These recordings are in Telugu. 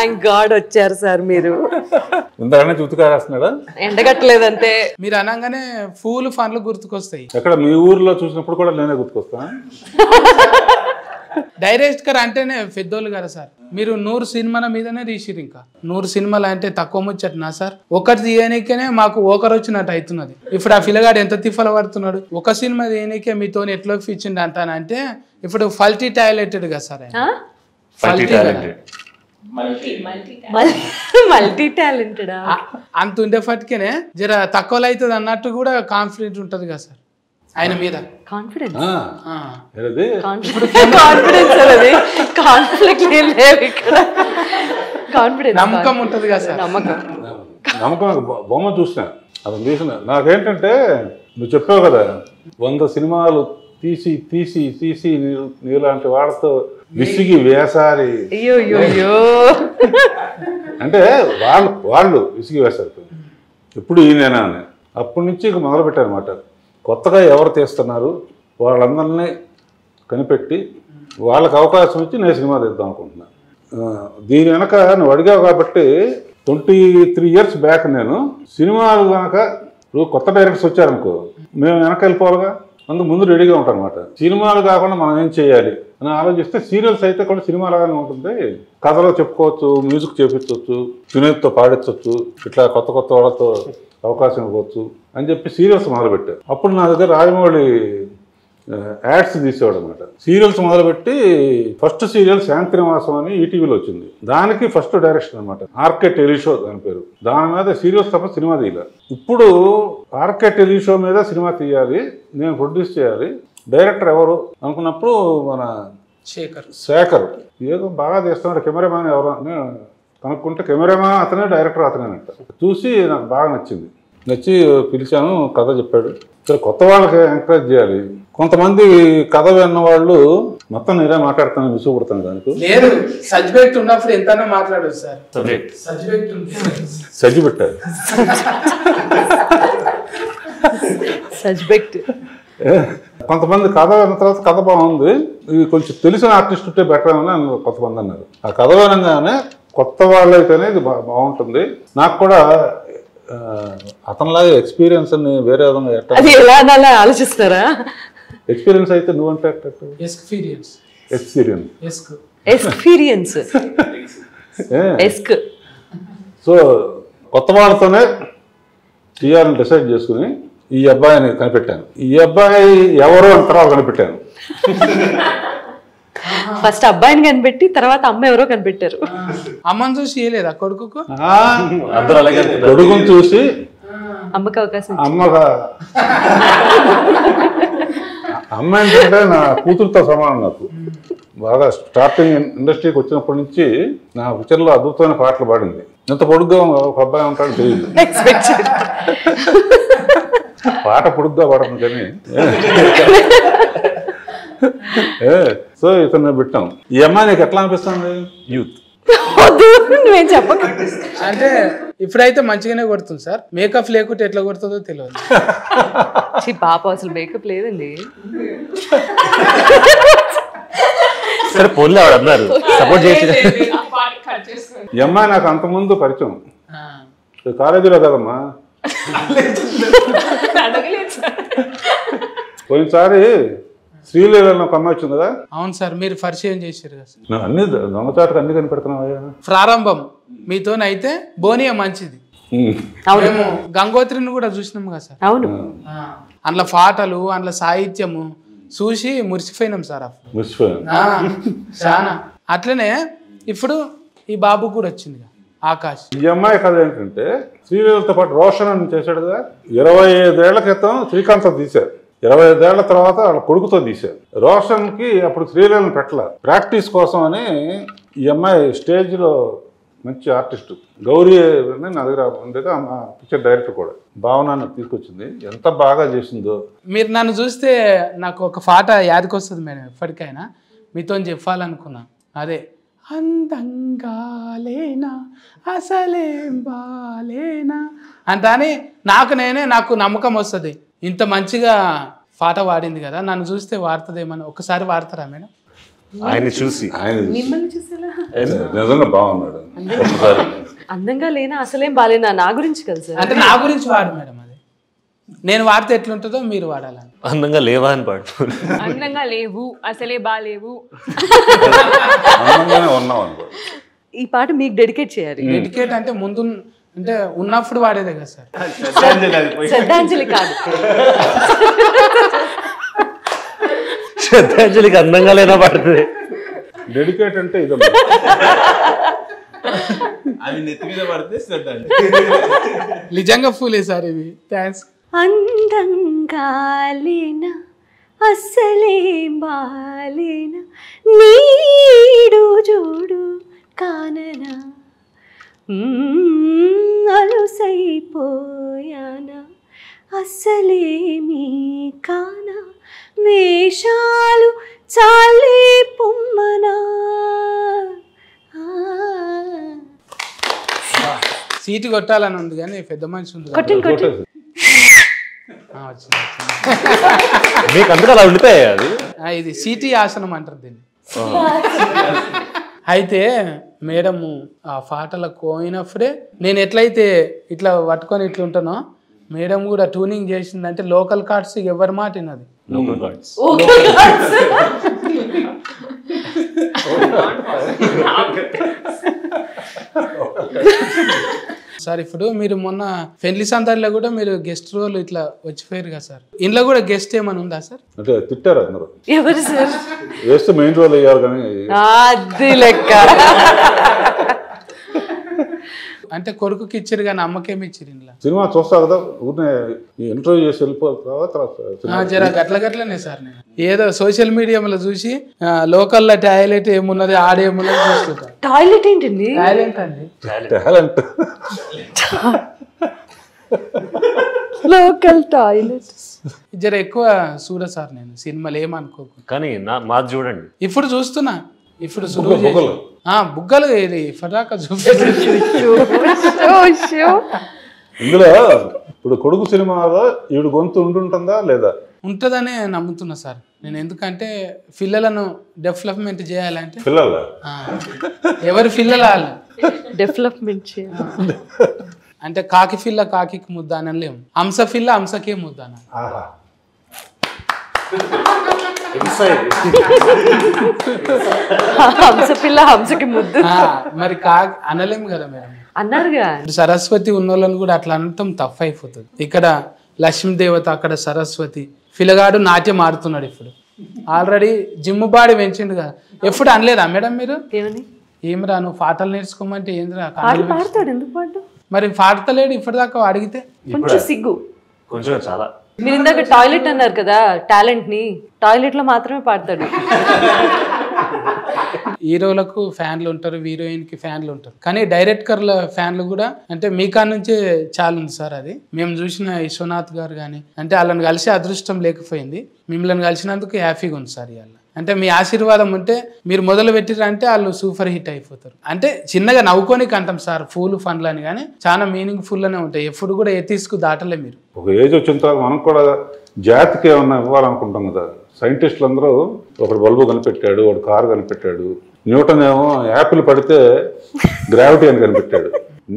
థ్యాంక్ గాడ్ వచ్చారు సార్ మీరు. ఇంతకన్నా చుట్టుకారేస్తున్నాడా? ఎండగట్టలేదంటే మీరు అనగానే పూలు ఫన్లు గుర్తుకొస్తాయి. ఎక్కడ మీ ఊర్లో చూసినప్పుడు కూడా నేనే గుర్తుకొస్తా. డైరెక్టర్ అంటేనే పెద్దోళ్ళు కదా సార్. మీరు 100 సినిమాల మీదనే తీసిరు. ఇంకా 100 సినిమాలు అంటే తక్కువ ముచ్చట్నా సార్? ఒకటి తీయనికేనే మాకు ఒకరు వచ్చినట్టు అవుతున్నది. ఇప్పుడు ఆ పిల్లగాడు ఎంత తిఫల పడుతున్నాడు. ఒక సినిమా తీయనికే మీతో ఎట్లోకి ఫిచ్చిండి అంటానంటే ఇప్పుడు ఫల్టీ టాయిలెటెడ్ కదా సార్. మల్టీ టాలెంటెడా? అంత ఉండేపటికేనే జర తక్కువలో అవుతుంది అన్నట్టు కూడా కాన్ఫిడెంట్ ఉంటుంది కదా సార్ ఆయన మీద. కాన్ఫిడెన్స్ కాన్ఫ్లిక్ట్ లేవు ఇక్కడ. కాన్ఫిడెన్స్ నమ్మకం ఉంటుంది కదా సార్. నమ్మకం. బొమ్మ చూసిన అతను తీసిన నాకేంటంటే నువ్వు చెప్పావు కదా 100 సినిమాలు తీసి తీసి తీసి నీలాంటి వాళ్ళతో విసిగి వేసారి అంటే వాళ్ళు విసిగి వేశారు. ఎప్పుడు ఈయనేనా అని అప్పటి నుంచి ఇక మొదలు పెట్టారనమాట. కొత్తగా ఎవరు తీస్తున్నారు వాళ్ళందరినీ కనిపెట్టి వాళ్ళకి అవకాశం ఇచ్చి నేను సినిమా తీద్దాం అనుకుంటున్నాను. దీని వెనక నువ్వు అడిగావు కాబట్టి 23 years బ్యాక్ నేను సినిమాలు కనుక ఇప్పుడు కొత్త డైరెక్టర్స్ వచ్చారనుకో మేము వెనక వెళ్ళిపోవాలిగా. అందుకు ముందు రెడీగా ఉంటాం అనమాట. సినిమాలు కాకుండా మనం ఏం చేయాలి అని ఆలోచిస్తే సీరియల్స్ అయితే కూడా సినిమా లాగానే ఉంటుంది. కథలో చెప్పుకోవచ్చు, మ్యూజిక్ చేపించవచ్చు, సునీత్తో పాడించవచ్చు, ఇట్లా కొత్త కొత్త వాళ్ళతో అవకాశం ఇవ్వచ్చు అని చెప్పి సీరియల్స్ మొదలుపెట్టారు. అప్పుడు నా దగ్గర రాజమౌళి యాడ్స్ తీసేవాడు అనమాట. సీరియల్స్ మొదలుపెట్టి ఫస్ట్ సీరియల్ శాంతినివాసం అని ఈటీవీలో వచ్చింది. దానికి ఫస్ట్ డైరెక్షన్ అనమాట. ఆర్కే టెలిషో దాని పేరు. దాని మీద సీరియల్స్ తప్ప సినిమా తీయాలి. ఇప్పుడు ఆర్కే టెలిషో మీద సినిమా తీయాలి, నేను ప్రొడ్యూస్ చేయాలి. డైరెక్టర్ ఎవరు అనుకున్నప్పుడు మన శేఖర్ ఏదో బాగా తీస్తున్నాడు. కెమెరామ్యాన్ ఎవరు అని కనుక్కుంటే కెమెరామ్యాన్ అతనే, డైరెక్టర్ అతనేనంట. చూసి నాకు బాగా నచ్చి పిలిచాను. కథ చెప్పాడు. సరే కొత్త వాళ్ళకి ఎంకరేజ్ చేయాలి. కొంతమంది కథ విన్న వాళ్ళు మొత్తం నేనే మాట్లాడుతాను, విసుగుపడతాను. దానికి సబ్జెక్ట్ ఉన్నప్పుడు ఎంత మాట్లాడదు సార్. సజ్జి పెట్టారు సబ్జెక్ట్. కొంతమంది కథ విన్న తర్వాత కథ బాగుంది, ఇది కొంచెం తెలిసిన ఆర్టిస్ట్ ఉంటే బెటర్ అని కొంతమంది అన్నారు. ఆ కథ వినగానే కొత్త వాళ్ళైతేనే ఇది బాగుంటుంది. నాకు కూడా అతనిలాగా ఎక్స్పీరియన్స్ అని వేరే విధంగా ఆలోచిస్తారా? ఎక్స్పీరియన్స్ అయితే నువ్వంటే సో కొత్త వాళ్ళతోనే తీయాలని డిసైడ్ చేసుకుని ఈ అబ్బాయిని కనిపెట్టాను. ఈ అబ్బాయి ఎవరో అని తర్వాత కనిపెట్టాను. ఫస్ట్ అబ్బాయిని కనిపెట్టి తర్వాత అమ్మ ఎవరో కనిపెట్టారు. అమ్మని చూసి చేయలేదా కొడుకుకు? కొడుకుని చూసి అమ్మకి అవకాశం. అమ్మ ఏంటంటే నా కూతురుతో సమానం. నాకు బాగా స్టార్టింగ్ ఇండస్ట్రీకి వచ్చినప్పటి నుంచి నా పిక్చర్లో అద్భుతమైన పాటలు పాడింది. ఎంత పొడుగ్గా ఒక అబ్బాయి ఉంటాడో తెలియదు. పాట పొడుగ్గా పాడను కానీ. సో ఇతను పెట్టాం. ఈ అమ్మాయి నీకు ఎట్లా అనిపిస్తుంది? యూత్ అంటే ఇప్పుడైతే మంచిగానే కొడుతుంది సార్. మేకప్ లేకుంటే ఎట్లా కొడుతుందో తెలియదు. పాప అసలు మేకప్ లేదండి. సరే పోన్లే ఆవిడ అన్నారు సపోర్ట్ చేయొచ్చు. ఈ అమ్మాయి నాకు అంతకుముందు పరిచయం కాలేజీలో కదమ్మా. పోయినసారి శ్రీలీల ఒక అమ్మాయి వచ్చింది కదా. అవును సార్, మీరు పరిచయం చేశారు కదా. అన్ని దొంగచాటుకు అన్ని కనిపెడుతున్నావా? ప్రారంభం మీతోనైతే బోనియా మంచిది. మేము గంగోత్రిని కూడా చూసినాం కదా సార్. అవును, అందులో పాటలు, అందులో సాహిత్యము చూసి మురిసిపోయినాం సార్. చాలా అట్లనే ఇప్పుడు ఈ బాబు కూడా వచ్చింది ఆకాష్. ఈ అమ్మాయి కథ ఏంటంటే శ్రీలీలతో పాటు రోషన్ అని చేశాడు కదా. 25 ఏళ్ల క్రితం శ్రీకాంత్ తీశారు. 25 ఏళ్ల తర్వాత వాళ్ళ కొడుకుతో తీశారు. రోషన్కి అప్పుడు శ్రీలీలను పెట్టాల ప్రాక్టీస్ కోసం అని. ఈ అమ్మాయి స్టేజ్లో మంచి ఆర్టిస్ట్ గౌరీ నా దగ్గర ఉండేది. పిక్చర్ డైరెక్టర్ కూడా భావనాన్ని తీసుకొచ్చింది. ఎంత బాగా చేసిందో. మీరు నన్ను చూస్తే నాకు ఒక పాట యాదకొస్తుంది మేడం. ఎప్పటికైనా మీతో చెప్పాలనుకున్నా. అదే అందంగా లేనా అసలేం బాలేనా అంటాని నాకు నమ్మకం వస్తుంది. ఇంత మంచిగా పాట పాడింది కదా, నన్ను చూస్తే వాడుతుందేమని. ఒకసారి వాడతారా మేడం? ఆయన చూసి మిమ్మల్ని చూసేలా నిజంగా బాగున్నాడు. అందంగా లేనా అసలేం బాలేనా నా గురించి కదా సార్. అంటే నా గురించి వాడు మేడం, అది నేను వాడితే ఎట్లుంటుందో మీరు వాడాలని. అందంగా లేవా అని పాడు. అందంగా లేవు, అసలే బాలేవు. అందంగానే ఉన్నాం అనుకో. ఈ పాట మీకు డెడికేట్ చేయాలి. డెడికేట్ అంటే ముందు అంటే ఉన్నప్పుడు వాడేదే కదా సార్. శ్రద్ధాంజలి కాదు. శ్రద్ధాంజలికి అందంగా లేనా పాడుతుంది. డెడికేట్ అంటే ఇదే. అవి నెత్తి మీద పడితే శ్రద్ధాంజలి. నిజంగా ఫూలే సార్ ఇవి. థ్యాంక్స్. అందంగా లేనా అస్సలేం బాలేనా నీడు జోడు కాననా అలుసైపోయానా అస్సలేమీ కానా వేషాలు చాలే పొమ్మనా. సీటు కొట్టాలని ఉంది కానీ పెద్ద మనిషి ఉంది. కొట్టండి. మీకు అందుకు అలా ఉండిపోయాయి అది. ఇది సీటీ ఆసనం అంటారు దీన్ని. అయితే మేడము ఆ పాటలకు పోయినప్పుడే నేను ఎట్లయితే ఇట్లా పట్టుకొని ఇట్లా ఉంటానో మేడం కూడా ట్యూనింగ్ చేసిందంటే లోకల్ కార్డ్స్ ఎవరి మాట విన్నది. Local guards. సార్ ఇప్పుడు మీరు మొన్న పెళ్లి సందర్లో కూడా మీరు గెస్ట్ రోల్ ఇట్లా వచ్చిపోయారు కదా సార్. ఇంట్లో కూడా గెస్ట్ ఏమైనా ఉందా సార్? అంటే తిట్టారు అందరూ. ఎవరు సార్? వేస్తే మెయిన్ రోల్ అయ్యారు కానీ అది లెక్క. అంటే కొడుకుకి ఇచ్చారు కానీ అమ్మకేమి ఇచ్చారు ఇంట్లో? సినిమా చూస్తా కదా, ఊరినే ఇంటర్వ్యూ చేసి వెళ్ళిపోతావా తర్వాత జర గట్లనే సార్. నేను ఏదో సోషల్ మీడియాలో చూసి లోకల్లో టాయిలెట్ ఏమున్నది ఆడేమున్నది చూస్తుంటా. టాయిలెట్ ఏంటండి? టాయిలెట్ అండి, టాలెంట్. Local toilet. జర ఎక్కువ చూడ సార్ నేను సినిమాలు ఏమనుకోకు. కానీ మాది చూడండి. ఇప్పుడు చూస్తున్నా, ఇప్పుడు బుగ్గలు. బుగ్గలు ఇది ఫటాకా చూపించు. ఇందులో ఇప్పుడు కొడుకు సినిమాలో ఈవిడ గొంతు ఉంటుందా లేదా? ఉంటుందనే నమ్ముతున్నా సార్ నేను. ఎందుకంటే పిల్లలను డెవలప్మెంట్ చేయాలంటే పిల్లల ఎవరి పిల్లల డెవలప్మెంట్ చేయాలి అంటే కాకి పిల్ల కాకి ముద్ద అని లేము, హంస పిల్ల హంసకే ముద్ద అని. హంస పిల్ల హంసకి ముద్దు మరి కాకి అనలేము కదా మేడం. అన్నారుగా. సరస్వతి ఉన్నోళ్ళని కూడా అట్లా అనటం తప్పు అయిపోతుంది. ఇక్కడ లక్ష్మీదేవత, అక్కడ సరస్వతి. పిల్లగాడు నాట్యం ఆడుతున్నాడు ఇప్పుడు. ఆల్రెడీ జిమ్ బాడీ పెంచిండు కదా. ఎప్పుడు అనలేదా మేడం మీరు? ఏమని? ఏమిరా నువ్వు పాటలు నేర్చుకోమంటే ఏంద్రా? పాడతాడు, ఎందుకు పాడు? మరి పాడతలేడు ఇప్పటిదాకా అడిగితే. కొంచెం సిగ్గు. కొంచెం చాలా. మీరు ఇందాక టాయిలెట్ అన్నారు కదా, టాలెంట్ ని టాయిలెట్ లో మాత్రమే పాడతాడు. హీరోలకు ఫ్యాన్లు ఉంటారు, హీరోయిన్ కి ఫ్యాన్లు ఉంటారు, కానీ డైరెక్టర్ల ఫ్యాన్లు కూడా అంటే మీ కాడ నుంచే చాలా ఉంది సార్. అది మేము చూసిన విశ్వనాథ్ గారు కానీ అంటే వాళ్ళని కలిసి అదృష్టం లేకపోయింది. మిమ్మల్ని కలిసినందుకు హ్యాపీగా ఉంది సార్. ఇవాళ అంటే మీ ఆశీర్వాదం ఉంటే మీరు మొదలు పెట్టిరంటే వాళ్ళు సూపర్ హిట్ అయిపోతారు. అంటే చిన్నగా నవ్వుకోనికి అంటాం సార్ ఫూల్ ఫన్లు అని, కానీ చాలా మీనింగ్ ఫుల్ అనే ఉంటాయి. ఎప్పుడు కూడా ఎత్తిసుకు దాటలే మీరు. ఒక ఏజ్ వచ్చిన తర్వాత మనం కూడా జాతికి ఏమన్నా ఇవ్వాలనుకుంటాం కదా. సైంటిస్టులు అందరూ ఒకడు బల్బు కనిపెట్టాడు, ఒకడు కారు కనిపెట్టాడు, న్యూటన్ ఏమో యాపిల్ పడితే గ్రావిటీ అని కనిపెట్టాడు.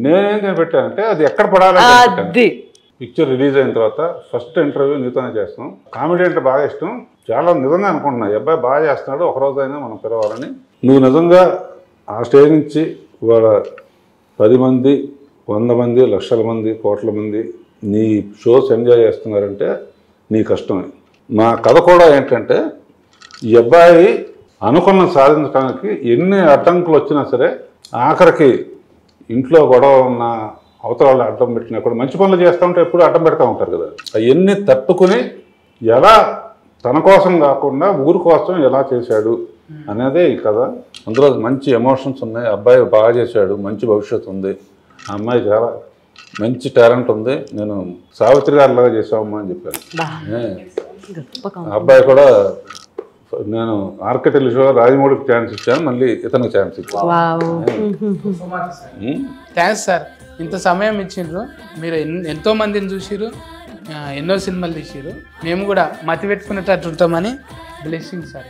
నేనేం కనిపెట్టానంటే అది ఎక్కడ పడాలి. పిక్చర్ రిలీజ్ అయిన తర్వాత ఫస్ట్ ఇంటర్వ్యూ నీతోనే చేస్తాం. కామెడీ అంటే బాగా ఇష్టం, చాలా నిజంగా అనుకుంటున్నా ఈ అబ్బాయి బాగా చేస్తున్నాడు, ఒకరోజైనా మనం పిలవాలని. నువ్వు నిజంగా ఆ స్టేజ్ నుంచి ఇవాళ 10 మంది 100 మంది లక్షల మంది కోట్ల మంది నీ షోస్ ఎంజాయ్ చేస్తున్నారంటే నీ కష్టమే. మా కథ కూడా ఏంటంటే ఈ అబ్బాయి అనుకున్న సాధించడానికి ఎన్ని అడ్డంకులు వచ్చినా సరే ఆఖరికి ఇంట్లో గొడవ ఉన్న అవతరాలు అడ్డం పెట్టినా కూడా మంచి పనులు చేస్తూ ఉంటే ఎప్పుడు అడ్డం పెడతా ఉంటారు కదా. అవన్నీ తట్టుకుని ఎలా తన కోసం కాకుండా ఊరి కోసం ఎలా చేశాడు అనేదే ఈ కథ. అందులో మంచి ఎమోషన్స్ ఉన్నాయి. అబ్బాయి బాగా చేశాడు, మంచి భవిష్యత్తు ఉంది. ఆ అమ్మాయి చాలా మంచి టాలెంట్ ఉంది. నేను సావిత్రి గారిలాగా చేసావమ్మా అని చెప్పాను. అబ్బాయి కూడా నేను ఆర్కిటెల్ షో రాజమౌళికి ఛాన్స్ ఇచ్చాను, మళ్ళీ ఇతనికి ఛాన్స్ ఇచ్చాను. థ్యాంక్స్ సార్, ఇంత సమయం ఇచ్చిండ్రు. మీరు ఎంతో మందిని చూసిరు, ఎన్నో సినిమాలు తీసిరు. మేము కూడా మతి పెట్టుకునేటట్టు ఉంటామని బ్లెస్సింగ్ సార్.